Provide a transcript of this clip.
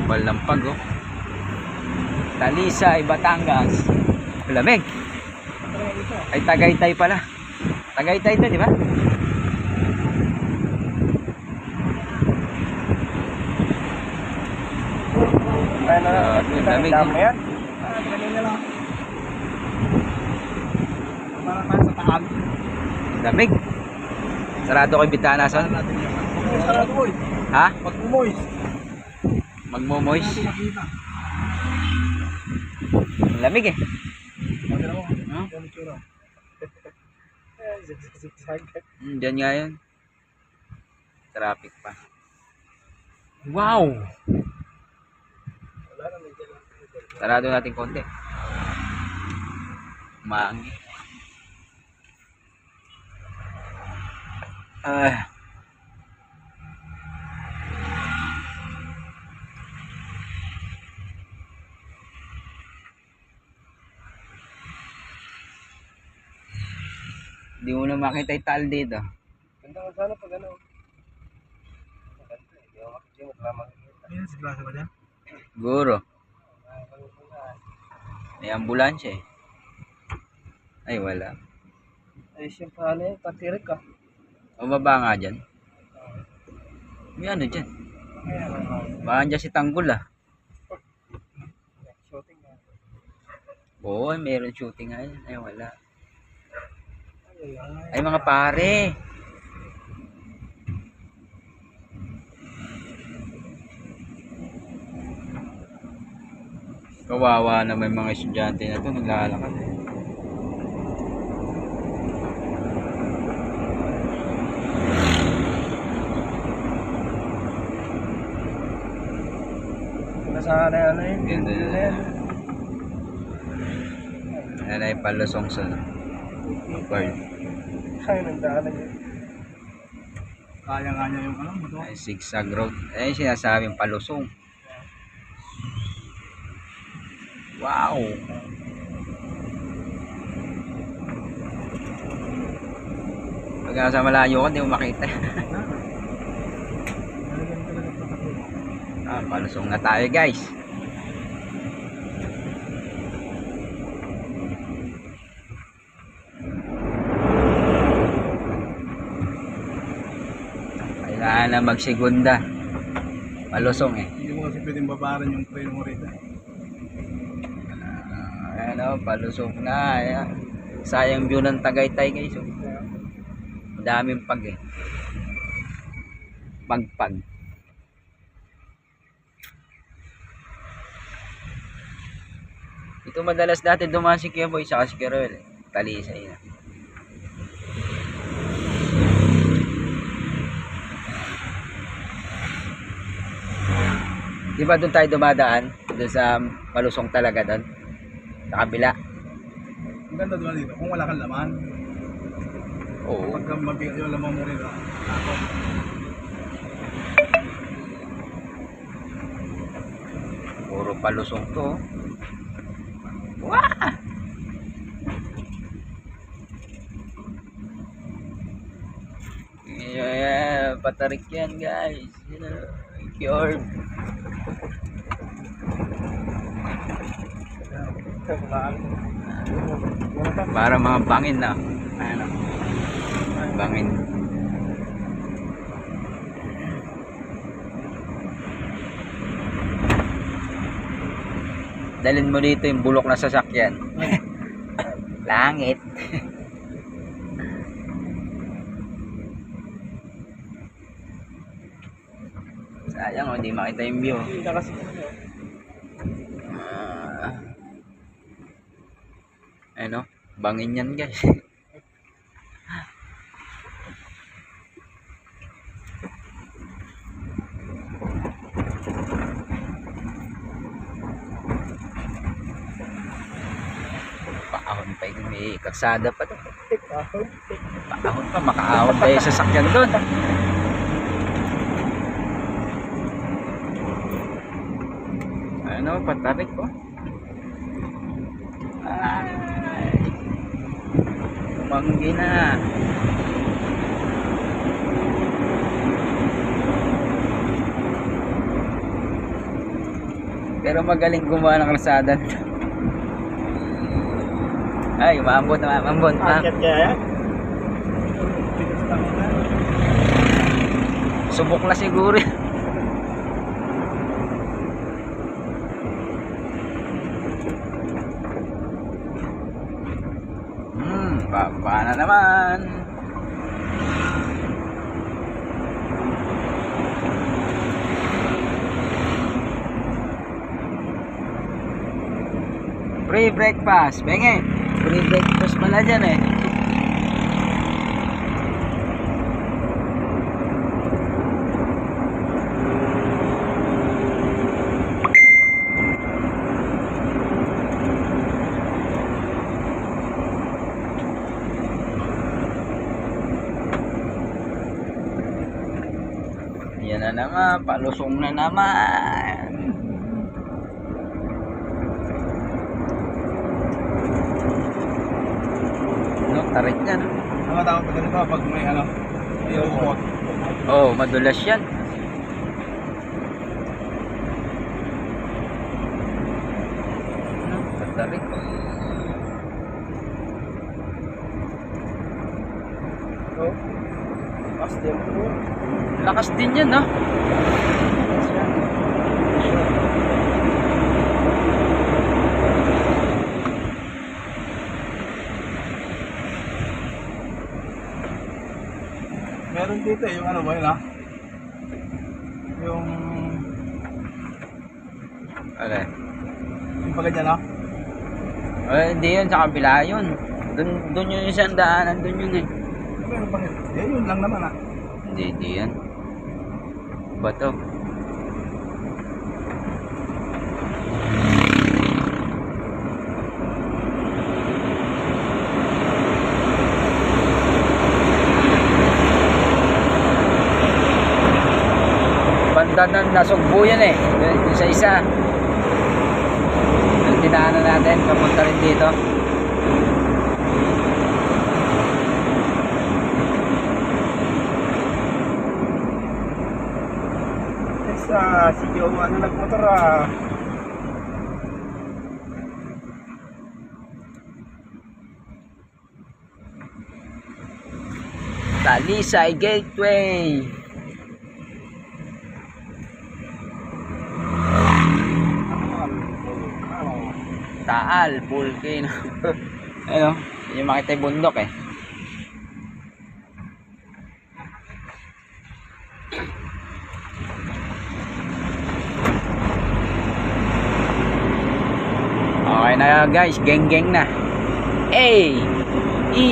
Kapal ng pag, oh. Talisay, Batangas. Lamig. Ay, Tagaytay pala. Tagaytay to, di ba? Lamig. Lamig. Sarado ko yung bitana, son. Ha? Magmumoys. Magmumoys. Lamig eh. Diyan nga yun. Traffic pa. Wow! Sarado natin konti. Maangi. Hindi mo na makita yung tal dito. Ganda ka sana pag ano. Hindi mo kaya makikita. Ayun, si Klasa ba dyan? Siguro. May ambulansya eh. Ay, wala. Ay, siyempre ano yun, patirik ka. O baba nga dyan. May ano dyan. Baka dyan si Tanggol ah. Shooting na. Oo, meron shooting nga yan. Ay, wala. Ay, mga pare. Kawawa na may mga estudyante na to naglalakad eh. Nasaan na ano yun? Ganda na yan. Yan ay palusong sa bird. Ay, nagdaanan yun. Kaya nga niya yung ano mo to? Ay, zigzag road. Ay, sinasabing palusong. Wow! Pag nasa malayo ka, hindi mo makita. Palusong na tayo guys. Kailangan na magsegunda. Palusong eh. Hindi mo kasi pwedeng babaran yung train mo rito. Ayan o, palusong na. Ayan. Sayang view ng Tagaytay guys. Oh. Daming pag eh. Pagpag. Ito madalas dati dumaan si Kuya Boy saka si Kerwel. Talisay na. Di ba doon tayo dumadaan? Doon sa palusong talaga doon? Sa kabila. Ang ganda doon dito, kung wala kang laman. Oo. Pagka mabigat yung laman mo rin. Ako. Puro palusong to. Wah! Yeah, patarik yan guys. Cured. Para mga bangin na. Ano? Bangin. Dalhin mo dito yung bulok na sasakyan. Langit. Sayang oh, hindi makita yung view. Ano? Bangin yan guys. Paahon pa yun, may kaksada pa to. Paahon pa, makaahon tayo sa sakyan doon. Ano, patarik ko. Manggi na. Pero magaling gumawa ng kalsada. Ay, umambot na, umambot. Akit kaya yan? Subok na siguro. Baba na naman. Free breakfast, benge. Free breakfast pala dyan eh. Yan na naman, palusong na naman. No, tarik yan. Ang tawag pa ganito pag may ano, may umot. Oh, madulas yan. No, tarik. So, last tempo. Lakas din yan, no? Meron dito yung ano ba yun ha? Okay. Yung paganyan ha? Hindi yun, sa kabila yun. Dun yun yung isang daanan, dun yun eh. Meron pa rin. Eh yun lang naman ha. Hindi yan. Bato. Banda ng nasugbo yan eh. Yung sa isa. Yung dinaanan natin, papunta rin dito. Si Joe ano nagmotor ah. Talisay Gateway. Taal, Volcano. Ano, yung makita yung bundok eh. Okay na guys, geng-geng na. A, E,